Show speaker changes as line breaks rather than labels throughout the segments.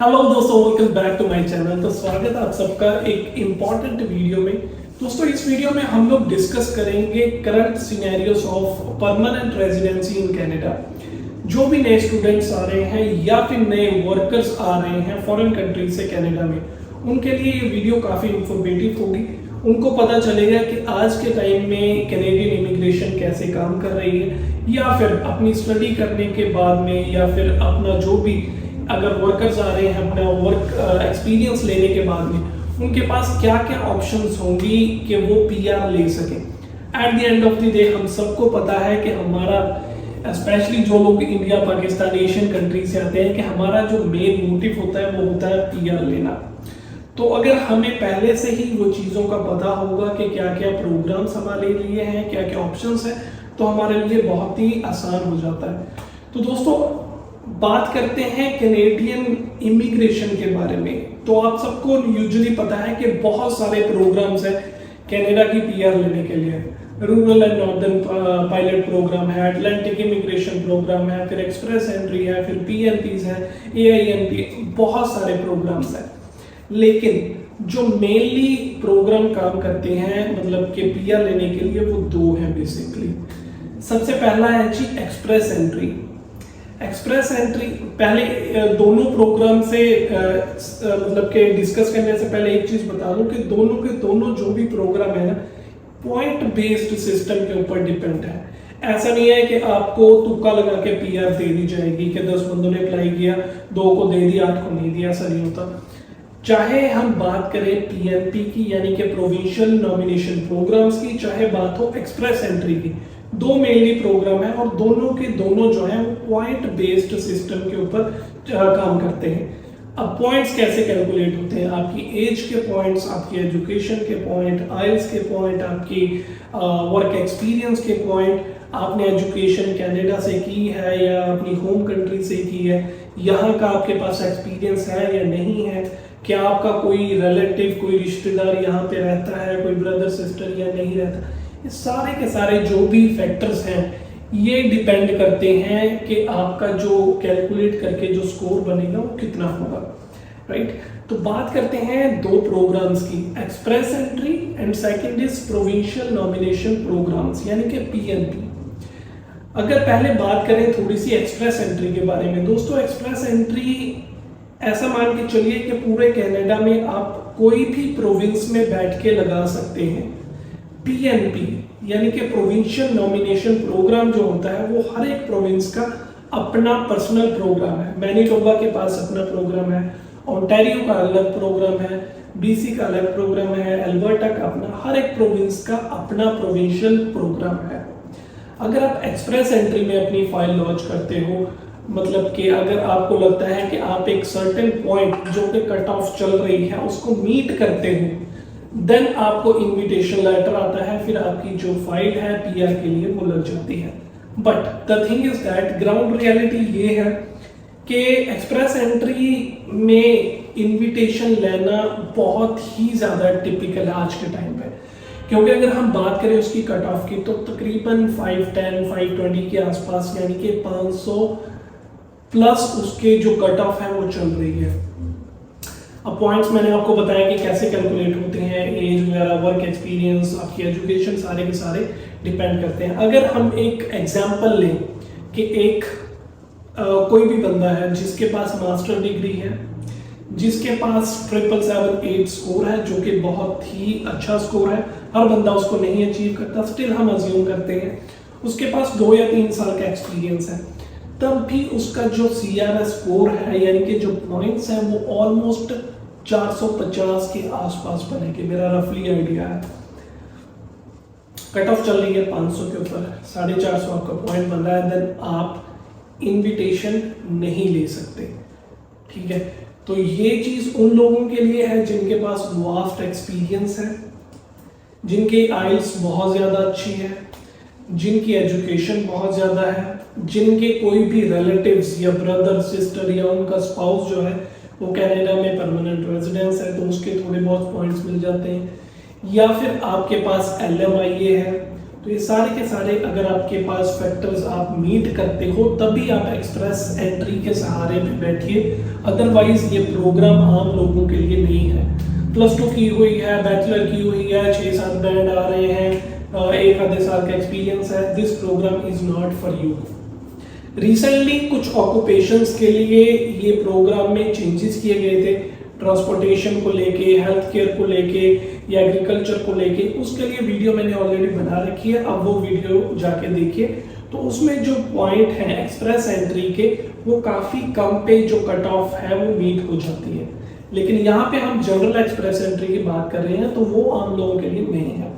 Hello दोस्तों, welcome back to my channel. तो स्वागत है आप सबका एक इम्पॉर्टेंट वीडियो में। दोस्तों, इस वीडियो में हम लोग डिस्कस करेंगे current scenarios of permanent residency in Canada. जो भी नए स्टूडेंट्स आ रहे हैं या फिर नए वर्कर्स आ रहे हैं फॉरेन कंट्री से कनाडा में, उनके लिए ये वीडियो काफ़ी इंफॉर्मेटिव होगी। उनको पता चलेगा कि आज के टाइम में कैनेडियन इमिग्रेशन कैसे काम कर रही है, या फिर अपनी स्टडी करने के बाद में, या फिर अपना जो भी अगर वर्कर्स आ रहे हैं अपना वर्क एक्सपीरियंस लेने के बाद में उनके पास क्या क्या ऑप्शंस होंगी कि वो पीआर ले सकें। At the end of the day हम सबको पता है कि हमारा, स्पेशली जो लोग इंडिया पाकिस्तान एशियन कंट्री से आते हैं, कि हमारा जो मेन मोटिव होता है वो होता है पीआर लेना। तो अगर हमें पहले से ही वो चीज़ों का पता होगा कि क्या क्या प्रोग्राम्स हमारे लिए हैं, क्या क्या ऑप्शंस हैं, तो हमारे लिए बहुत ही आसान हो जाता है। तो दोस्तों, बात करते हैं कैनेडियन इमिग्रेशन के बारे में। तो आप सबको यूजुअली पता है कि बहुत सारे प्रोग्राम्स हैं कनाडा की पीआर लेने के लिए। Rural and northern pilot program है, अटलांटिक इमिग्रेशन प्रोग्राम है, फिर एक्सप्रेस एंट्री है, फिर पीएनपीज है, एआईएनपी, बहुत सारे प्रोग्राम्स हैं। लेकिन जो मेनली प्रोग्राम काम करते हैं मतलब कि पीआर लेने के लिए, वो दो हैं बेसिकली। सबसे पहला है जी एक्सप्रेस एंट्री। एक्सप्रेस एंट्री पहले दोनों प्रोग्राम से मतलब के डिस्कस करने से पहले एक चीज बता दूं कि दोनों के दोनों जो भी प्रोग्राम है ना, पॉइंट बेस्ड सिस्टम के ऊपर डिपेंड है। ऐसा नहीं है कि आपको तुक्का लगा के पीआर दे दी जाएगी कि 10 बंदों ने अप्लाई किया, 2 को दे दिया, 8 को नहीं दिया, ऐसा नहीं होता। चाहे हम बात करें पीएनपी की यानी कि प्रोविंशियल नॉमिनेशन प्रोग्राम्स की, चाहे बात हो एक्सप्रेस एंट्री की, दो मेनली प्रोग्राम है और दोनों के दोनों जो है वो पॉइंट बेस्ड सिस्टम के ऊपर काम करते हैं। अब पॉइंट्स कैसे कैलकुलेट होते हैं? आपकी एज के पॉइंट्स, आपकी एजुकेशन के पॉइंट, आइल्स के पॉइंट, आपकी वर्क एक्सपीरियंस के पॉइंट, आपने एजुकेशन कनाडा से की है या अपनी होम कंट्री से की है, यहाँ का आपके पास एक्सपीरियंस है या नहीं है, क्या आपका कोई रिलेटिव, कोई रिश्तेदार यहाँ पे रहता है, कोई ब्रदर सिस्टर या नहीं रहता, ये सारे के सारे जो भी फैक्टर्स हैं ये डिपेंड करते हैं कि आपका जो कैलकुलेट करके जो स्कोर बनेगा वो कितना होगा, राइट। तो बात करते हैं दो प्रोग्राम्स की, express entry and second is provincial nomination programs यानी कि पीएनपी। अगर पहले बात करें थोड़ी सी एक्सप्रेस एंट्री के बारे में, दोस्तों एक्सप्रेस एंट्री ऐसा मान के चलिए कि पूरे कनाडा में आप कोई भी प्रोविंस में बैठ के लगा सकते हैं। पीएनपी यानी कि प्रोविंशियल नॉमिनेशन प्रोग्राम जो होता है वो हर एक प्रोविंस का अपना पर्सनल प्रोग्राम है। मैनीटोबा के पास अपना प्रोग्राम है, ओंटारियो का अलग प्रोग्राम है, बीसी का अलग प्रोग्राम है, अल्बर्टा का अपना, हर एक प्रोविंस का अपना प्रोविंशियल प्रोग्राम है। अगर आप एक्सप्रेस एंट्री में अपनी फाइल लॉन्च करते हो, मतलब कि अगर आपको लगता है कि आप एक सर्टेन पॉइंट जो कि कट ऑफ चल रही है उसको मीट करते हो, देन आपको इनविटेशन लेटर आता है, फिर आपकी जो फाइल है पीआर के लिए वो लग जाती है। But the thing is that ground reality ये है कि एक्सप्रेस एंट्री में इनविटेशन लेना बहुत ही ज़्यादा टिपिकल है आज के टाइम पे, क्योंकि अगर हम बात करें उसकी कट ऑफ की तो तकरीबन 510 520 के आसपास यानी कि 500 प्लस उसके जो कट ऑफ है वो चल रही है। अब पॉइंट्स मैंने आपको बताया कि कैसे कैलकुलेट होते हैं, एज वगैरह, वर्क एक्सपीरियंस, आपकी एजुकेशन, सारे के सारे डिपेंड करते हैं। अगर हम एक एग्जांपल लें कि एक कोई भी बंदा है जिसके पास मास्टर डिग्री है, जिसके पास 778 स्कोर है, जो कि बहुत ही अच्छा स्कोर है, हर बंदा उसको नहीं अचीव करता, स्टिल हम अज्यूम करते हैं उसके पास 2 या 3 साल का एक्सपीरियंस है, तब भी उसका जो सीआरएस स्कोर है यानी कि जो पॉइंट्स हैं वो ऑलमोस्ट 450 के आसपास बनेंगे, मेरा रफली आइडिया है। कट ऑफ चल रही है 500 के ऊपर, 450 आपका पॉइंट बन रहा है, देन आप इनविटेशन नहीं ले सकते, ठीक है। तो ये चीज उन लोगों के लिए है जिनके पास वास्ट एक्सपीरियंस है, जिनकी आइल्स बहुत ज्यादा अच्छी है, जिनकी एजुकेशन बहुत ज्यादा है, जिनके कोई भी रिलेटिव्स या ब्रदर सिस्टर या उनका स्पाउस जो है वो कनाडा में परमानेंट रेजिडेंस है तो उसके थोड़े बहुत पॉइंट्स मिल जाते हैं, या फिर आपके पास LMIA है तो ये सारे के सारे अगर आपके पास फैक्टर्स आप मीट करते हो तभी आप एक्सप्रेस एंट्री के सहारे पे बैठिए, अदरवाइज ये प्रोग्राम आम लोगों के लिए नहीं है। +2 की हुई है, बैचलर की हुई है, 6-7 बैंड आ रहे हैं, 1 आधे साल का एक्सपीरियंस है, this program is not for you. Recently कुछ ऑक्यूपेशंस के लिए ये प्रोग्राम में चेंजेस किए गए थे, ट्रांसपोर्टेशन को लेके, हेल्थ केयर को लेके या एग्रीकल्चर को लेके, उसके लिए वीडियो मैंने ऑलरेडी बना रखी है, अब वो वीडियो जाके देखिए। तो उसमें जो पॉइंट है एक्सप्रेस एंट्री के, वो काफ़ी कम पे जो कट ऑफ है वो मीट हो जाती है, लेकिन यहाँ पे हम जनरल एक्सप्रेस एंट्री की बात कर रहे हैं तो वो आम लोगों के लिए नहीं है।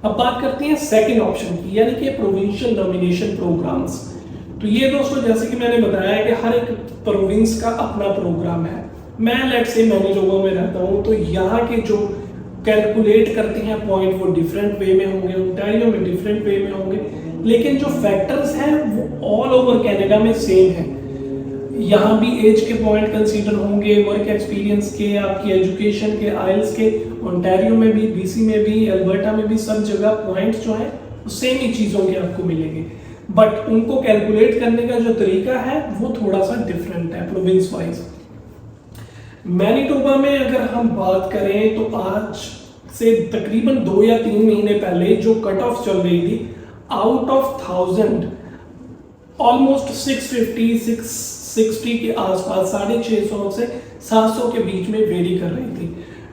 अब बात करते हैं सेकेंड ऑप्शन की, यानी कि प्रोविंशियल नॉमिनेशन प्रोग्राम्स। तो ये दोस्तों जैसे कि मैंने बताया कि हर एक प्रोविंस का अपना प्रोग्राम है। मैं लेट्स से मैनिटोबा में रहता हूँ, तो यहाँ के जो कैलकुलेट करते हैं पॉइंट वो डिफरेंट वे में होंगे, ओंटारियो में डिफरेंट वे में होंगे, लेकिन जो फैक्टर्स हैं वो ऑल ओवर कनाडा में सेम है। यहाँ भी एज के पॉइंट कंसीडर होंगे, वर्क एक्सपीरियंस के, आपकी एजुकेशन के, आइल्स के, ओंटारियो में भी, बीसी में भी, अल्बर्टा में भी, सब जगह पॉइंट्स जो है सेम ही चीज़ों के आपको मिलेंगे, बट उनको कैलकुलेट करने का जो तरीका है वो थोड़ा सा डिफरेंट है प्रोविंस वाइज। मैनिटोबा में अगर हम बात करें तो आज से तकरीबन 2 या 3 महीने पहले जो कट ऑफ चल रही थी, आउट ऑफ 1000 ऑलमोस्ट 650-660 के आसपास, 650 से 700 के बीच में वेरी कर रही थी,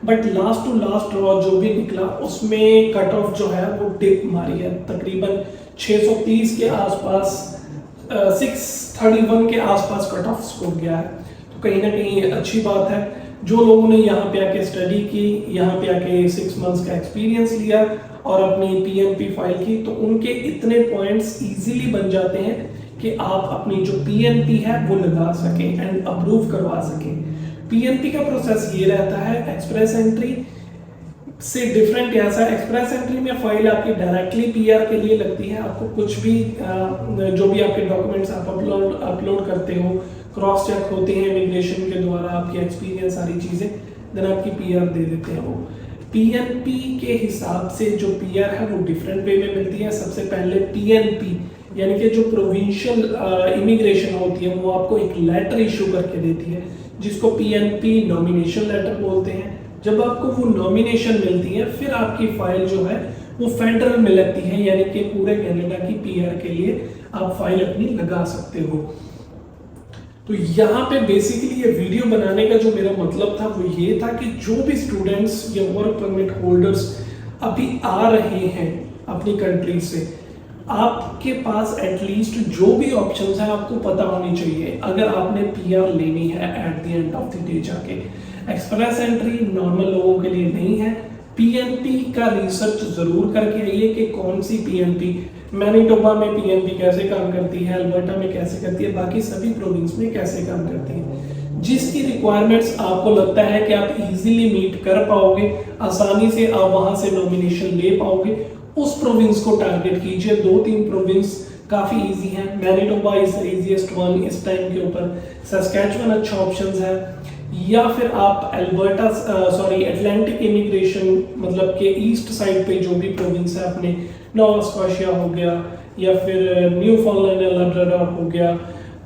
but last to last draw जो भी निकला उसमें कट ऑफ जो है वो डिप मारी है, तकरीबन 630 के आसपास, 631 के आसपास कट ऑफ स्कोर गया है। तो कहीं ना कहीं अच्छी बात है। जो लोगों ने यहाँ पे आके स्टडी की, यहाँ पे आके 6 मंथ्स का एक्सपीरियंस लिया और अपनी पीएनपी फाइल की, तो उनके इतने पॉइंट्स इजीली बन जाते हैं कि आप अपनी जो पीएनपी है वो लगा सकें एंड अप्रूव करवा सकें। पीएनपी का प्रोसेस ये रहता है, एक्सप्रेस एंट्री से डिफरेंट ऐसा, एक्सप्रेस एंट्री में फाइल आपकी डायरेक्टली पीआर के लिए लगती है, आपको कुछ भी जो भी आपके डॉक्यूमेंट्स आप अपलोड करते हो क्रॉस चेक होते हैं इमिग्रेशन के द्वारा, आपकी एक्सपीरियंस सारी चीज़ें, देन आपकी पीआर दे देते हैं वो। पीएनपी के हिसाब से जो पीआर है वो डिफरेंट वे में मिलती है। सबसे पहले पीएनपी यानी कि जो प्रोविंशियल इमिग्रेशन होती है वो आपको एक लेटर इशू करके देती है, जिसको पीएनपी नॉमिनेशन लेटर बोलते हैं। जब आपको वो नॉमिनेशन मिलती है फिर आपकी फाइल जो है वो फेडरल में लगती है, यानी कि पूरे कनाडा की पीआर के लिए आप फाइल अपनी लगा सकते हो। तो यहाँ पे बेसिकली ये वीडियो बनाने का जो मेरा मतलब था वो ये था कि जो भी स्टूडेंट्स या वर्क परमिट होल्डर्स अभी आ रहे हैं अपनी कंट्री से, आपके पास एटलीस्ट जो भी ऑप्शंस हैं आपको पता होनी चाहिए अगर आपने पीआर लेनी है at the end of the day जाके। एक्सप्रेस एंट्री नॉर्मल लोगों के लिए नहीं है। पीएनपी का रिसर्च जरूर करके आइए कि कौन सी पीएनपी, मैनिटोबा में पीएनपी कैसे काम करती है, अल्बर्टा में कैसे करती है, बाकी सभी प्रोविंस में कैसे काम करती है। जिसकी रिक्वायरमेंट्स आपको लगता है कि आप इजीली मीट कर पाओगे, आसानी से आप वहां से नॉमिनेशन ले पाओगे, उस प्रोविंस को टारगेट कीजिए। 2-3 प्रोविंस काफी इजी है। Manitoba is the easiest one इस टाइम के ऊपर, सस्कैचुअन अच्छा ऑप्शन है, या फिर आप अल्बर्टा अटलांटिक इमिग्रेशन मतलब के ईस्ट साइड पे जो भी प्रोविंस है, अपने नोवा स्कॉशिया हो गया या फिर न्यूफाउंडलैंड एंड लैब्राडोर हो गया,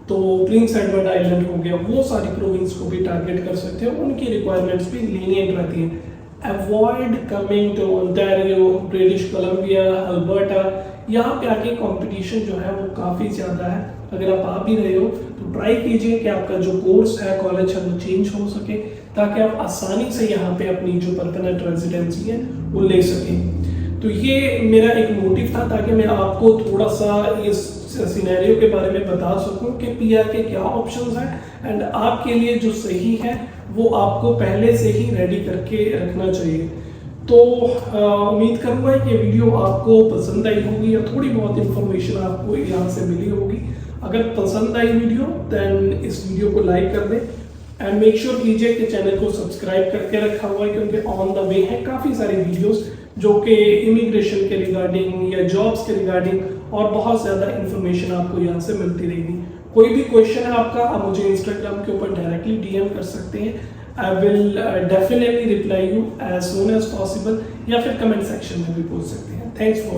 तो प्रिंस एडवर्ड आइलैंड हो गया, वो सारी प्रोविंस को भी टारगेट कर सकते हो। उनकी रिक्वायरमेंट्स भी लीनियंट रहती हैं। Avoid coming to Ontario, British Columbia, Alberta, यहाँ पे आके कंपटीशन जो है वो काफ़ी ज़्यादा है। अगर आप आ भी रहे हो तो ट्राई कीजिए कि आपका जो कोर्स है, कॉलेज है, वो चेंज हो सके, ताकि आप आसानी से यहाँ पे अपनी जो परमानेंट रेजिडेंसी है वो ले सकें। तो ये मेरा एक मोटिव था, ताकि मैं आपको थोड़ा सा इस सिनेरियो के बारे में बता सकूं कि पीआर के क्या ऑप्शंस हैं एंड आपके लिए जो सही है वो आपको पहले से ही रेडी करके रखना चाहिए। तो उम्मीद करूँगा कि ये वीडियो आपको पसंद आई होगी या थोड़ी बहुत इंफॉर्मेशन आपको यहाँ से मिली होगी। अगर पसंद आई वीडियो देन इस वीडियो को लाइक कर दें एंड मेक श्योर कीजिए कि चैनल को सब्सक्राइब करके रखा हुआ है, क्योंकि ऑन द वे है काफ़ी सारी वीडियोस जो कि इमिग्रेशन के रिगार्डिंग या जॉब्स के रिगार्डिंग और बहुत ज़्यादा इंफॉर्मेशन आपको यहाँ से मिलती रहेगी। कोई भी क्वेश्चन है आपका, आप मुझे इंस्टाग्राम के ऊपर डायरेक्टली डीएम कर सकते हैं। I will definitely reply you as soon as possible, या फिर कमेंट सेक्शन में भी पूछ सकते हैं। Thanks for